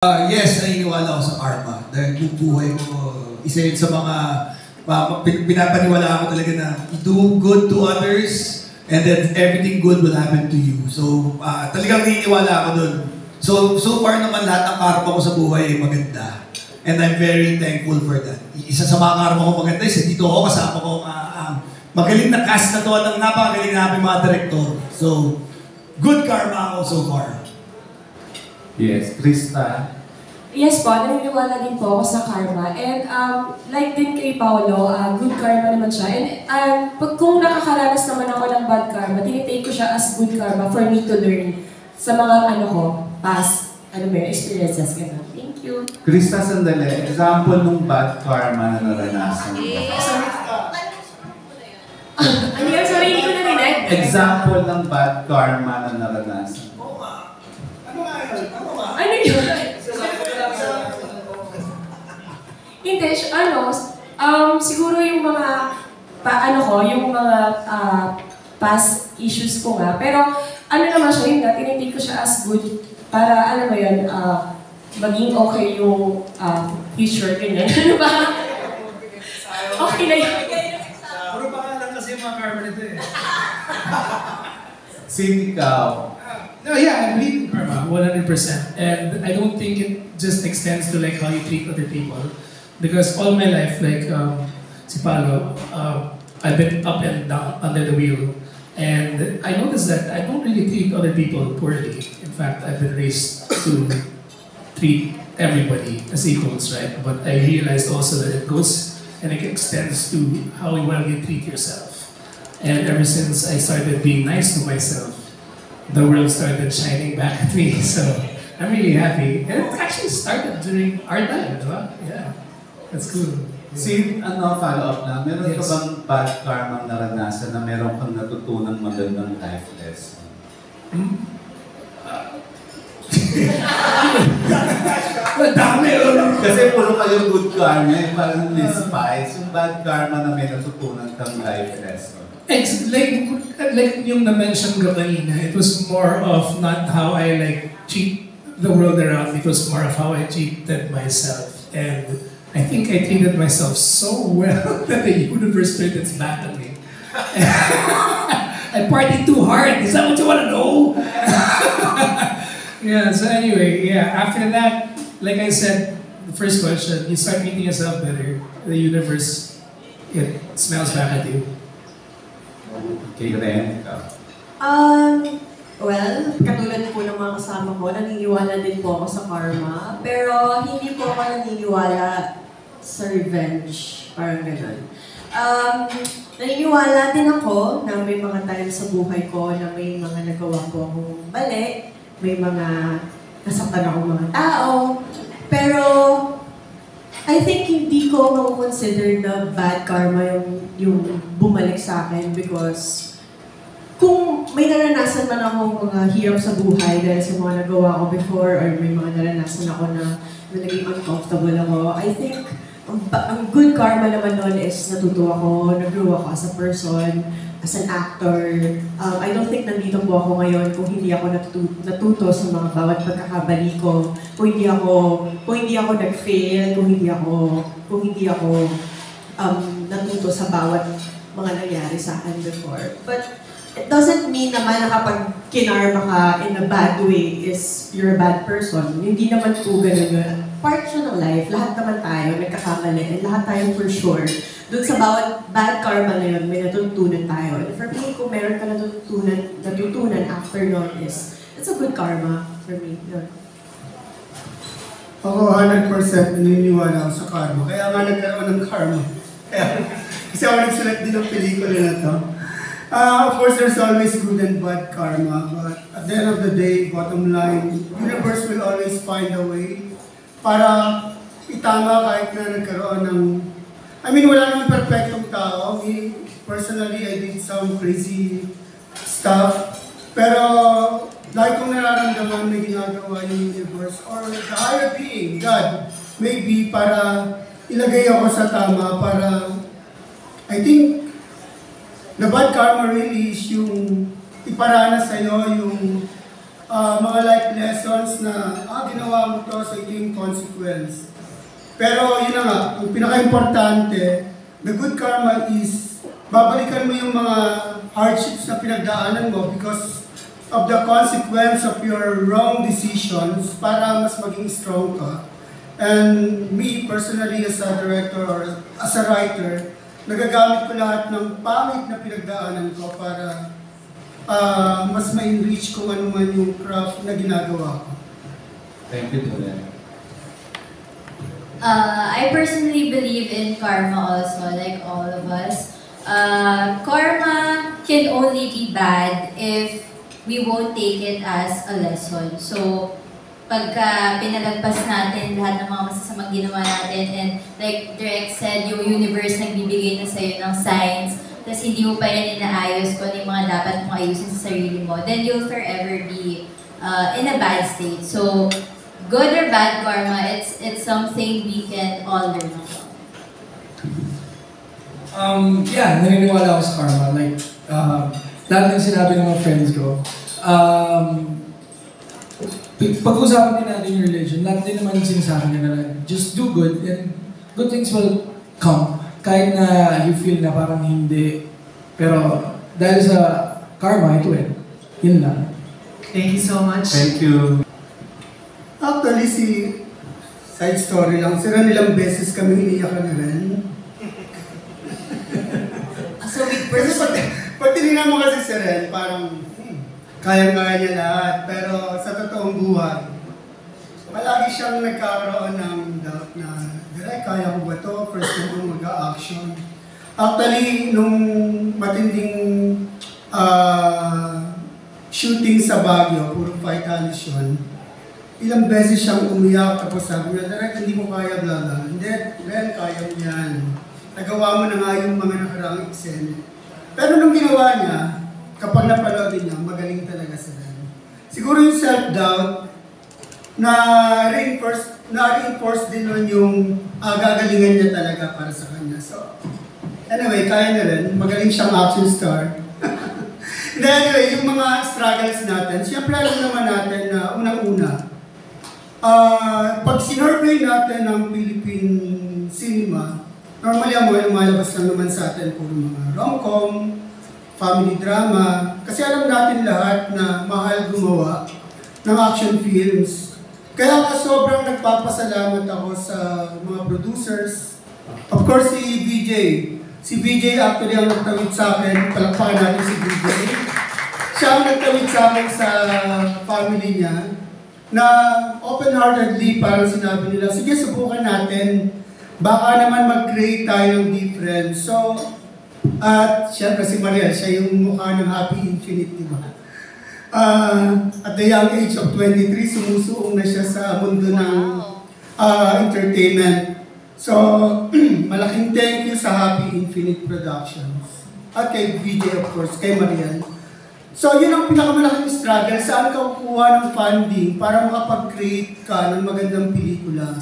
Yes, naniniwala ako sa karma. Dahil yung buhay ko, isa yun sa mga pinapaniwala ako talaga na do good to others and then everything good will happen to you. So, talagang naniniwala ako dun. So far naman lahat ng karma ko sa buhay ay maganda. And I'm very thankful for that. Isa sa mga karma ko maganda is dito ako kasama ko magaling na cast na to at ang napakagaling na aming mga director. So, good karma ako so far. Yes, Krista. Yes po, naniniwala din po ako sa karma. And like din kay Paolo, good karma naman siya. And kung nakakaranas naman ako ng bad karma, tinitake ko siya as good karma for me to learn sa mga past experiences. Ganun. Thank you. Krista, sandali. Example ng bad karma na naranasan mo. Ano yan? Sorry, hindi ko narinig. Example ng bad karma na naranasan mo. Ano yun? Hindi, siguro yung mga, yung mga past issues ko nga. Pero, naman siya, yun nga, tinitake ko siya as good para, maging okay yung future, ganyan. Ano ba? Okay na yun. Puro pangalan kasi yung mga karma nito eh. Sino ikaw? No, yeah, I believe in karma 100%. And I don't think it just extends to like how you treat other people. Because all my life, like si Paolo, I've been up and down under the wheel. And I noticed that I don't really treat other people poorly. In fact, I've been raised to treat everybody as equals, right? But I realized also that it goes and it extends to how well you treat yourself. And ever since I started being nice to myself, the world started shining back at me. So I'm really happy. And it actually started during our time, right? Yeah, that's cool. Follow up na, meron ka Yes. bang bad karma naranasan na meron kang natutunan magandang life lesson? Madami! Kasi puro kayo good karma, parang spice. Yung bad karma na may natutunan kang life lesson. Like yung na-mention ko kanina, it was more of not how I treat the world around me, it was more of how I treated myself. And I think I treated myself so well that the universe turned its back on me. I partied too hard, is that what you want to know? Yeah, so anyway, after that, like I said, the first question, you start treating yourself better, the universe, it smells back at you. Kay Ren, ikaw. Well, katulad po ng mga kasama ko, naniniwala din po ako sa karma. Pero hindi po ako naniniwala sa revenge. Parang gano'n. Naniniwala din ako na may mga times sa buhay ko na may mga nagawa po akong mali. May mga nasaktan akong mga tao. Pero I think hindi ko ma-consider na bad karma yung bumalik sa akin because kung may naranasan man ako mga hirap sa buhay dahil sa mga nagawa ko before or may mga naranasan ako na naging uncomfortable ako, I think ang good karma naman nun is natuto ako, nag-grow ako as a person, as an actor. I don't think nandito po ako ngayon kung hindi ako natuto sa mga bawat pagkakabali ko, kung hindi ako nag-fail, kung hindi ako natuto sa bawat mga nangyari sa akin before. But it doesn't mean naman na kapag kinarma ka in a bad way is you're a bad person. Hindi naman po ganun yun. Part siya ng life. Lahat naman tayo nagkakamali. And lahat tayo for sure. Doon sa bawat bad karma na yun, may natutunan tayo. And for me, kung meron ka natutunan after nun is, it's a good karma for me. Yun. Ako 100% naniniwala ako sa karma. Kaya nga nagkaroon ng karma. Kasi ako nagsulat din ng pelikula na to. Of course, there's always good and bad karma, but at the end of the day, bottom line, universe will always find a way para itama kahit na nagkaroon ng... wala namang perfectong tao. Personally, I did some crazy stuff. Pero, like kung nararamdaman, may ginagawa yung universe or the higher being, God, maybe para ilagay ako sa tama para, I think, the bad karma really is yung iparana sa'yo yung mga life lessons na, ginawa mo to, so ito yung consequence. Pero yun na nga, ang pinaka-importante, the good karma is, babalikan mo yung mga hardships na pinagdaanan mo because of the consequence of your wrong decisions para mas maging strong ka. And me, personally, as a director or as a writer, nagagamit ko lahat ng pangit na pinagdaanan ko para mas ma-enrich kung ano man yung craft na ginagawa ko. Thank you, Tulen. I personally believe in karma also, like all of us. Karma can only be bad if we won't take it as a lesson. So, pagka pinalagpas natin lahat ng mga masasamang ginawa natin and like Direk said, yung universe nagbibigay na sa'yo ng signs, tapos hindi mo pa rin inaayos kung ano yung mga dapat mong ayusin sa sarili mo, then you'll forever be in a bad state. So, good or bad karma, it's something we can all learn from. Yeah, naniniwala ako sa karma. Like, lahat ng sinabi ng mga friends ko, pag-usapan din natin yung religion, lahat din naman sinasabi nila na just do good and good things will come. Kahit na you feel na parang hindi. Pero dahil sa karma, it will. Yun lang. Thank you so much. Thank you. Actually, side story lang, sila nilang beses kami iniyakan na rin. So, Kasi pag tinignan mo kasi si Ren, parang kaya-kaya niya lahat. Pero sa totoong buhay, palagi siyang nagkakaroon ng doubt na, Direk, kaya ko ba ito? First time ko mag-a-action. Actually, nung matinding shooting sa Baguio, puro vitality yun, ilang beses siyang umiyak, tapos sabi niya, Direk, hindi mo kaya, bla bla. Hindi, Ren, kaya mo yan. Nagawa mo na nga yung mga nakaraang eksena. Pero nung ginawa niya, kapag napanood niya, magaling talaga sila. Siguro yung self-doubt, na-reinforce din nun yung gagalingan niya talaga para sa kanya. So, anyway, kaya na rin. Magaling siyang action star. Anyway, yung mga struggles natin, siyempre alam naman natin na unang-una, pag sinurvey natin ang Philippine cinema, normally ang mga lumalabas lang naman sa atin puro mga rom-com, family drama, kasi alam natin lahat na mahal gumawa ng action films. Kaya nga sobrang nagpapasalamat ako sa mga producers. Of course, si VJ. Si VJ actually ang nagtawid sa akin, palakpakan natin si VJ. Siya ang nagtawid sa akin sa family niya, na open-heartedly parang sinabi nila, sige, subukan natin. Baka naman mag-create tayo ng difference. So, at syempre si Mariel, siya yung mukha ng Happy Infinite, di ba? At the young age of 23, sumusuong na siya sa mundo ng entertainment. So, malaking thank you sa Happy Infinite Productions. At kay VJ, of course, kay Mariel. So, yun ang pinakamalaking struggle. Saan ka kukuha ng funding para makapag-create ka ng magandang pelikula?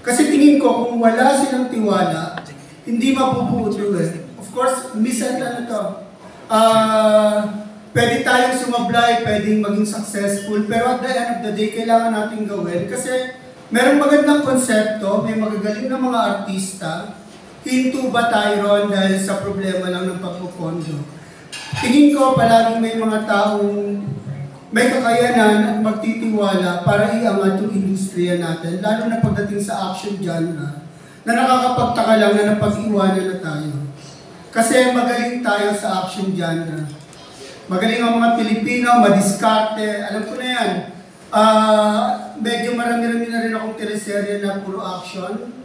Kasi tingin ko, kung wala silang tiwala, hindi mapubuo eh. Of course, minsan pwede tayong sumablay, pwedeng maging successful, pero at the end of the day, kailangan natin gawin. Kasi merong magandang konsepto, may magagaling na mga artista, hinto ba tayo ron dahil sa problema lang ng pagpupondo? Tingin ko, palaging may mga taong may kakayanan at magtitiwala para iangat yung industriya natin, lalo na pagdating sa action genre, na nakakapagtaka lang na napag-iwanan na tayo. Kasi magaling tayo sa action genre. Magaling ang mga Pilipino, madiskarte, alam ko na yan. Medyo marami-rami na rin akong teleserye na puro action.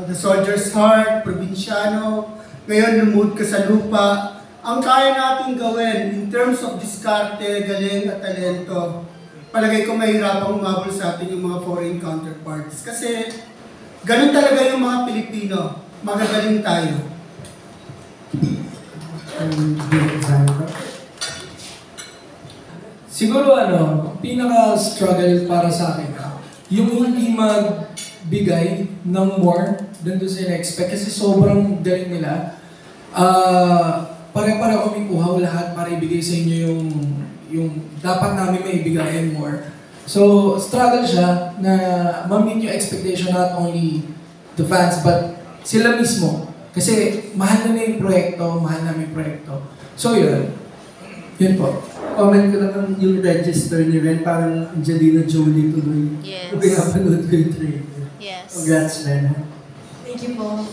The Soldier's Heart, Provinciano, ngayon Lumuhod Ka sa Lupa. Ang kaya natin gawin in terms of diskarte, galing at talento, palagay ko mahirapang umabol sa atin yung mga foreign counterparts. Kasi ganun talaga yung mga Pilipino, magagaling tayo. Siguro pinaka-struggle para sa akin, yung hindi magbigay ng more than doon sa in-expect kasi sobrang galing nila. Pare-pareho kaming uhaw lahat para ibigay sa inyo yung dapat namin maibigay and more. So, struggle siya na ma-meet yung expectation not only the fans but sila mismo. Kasi mahal na yung proyekto, mahal namin yung proyekto. So yun. Yun po. Comment ko lang yung register ni Ren, parang Angelina Jolie tuloy. Yes. Kung pinapanood ko yung trailer. Yes. Congrats, Ren. Thank you po.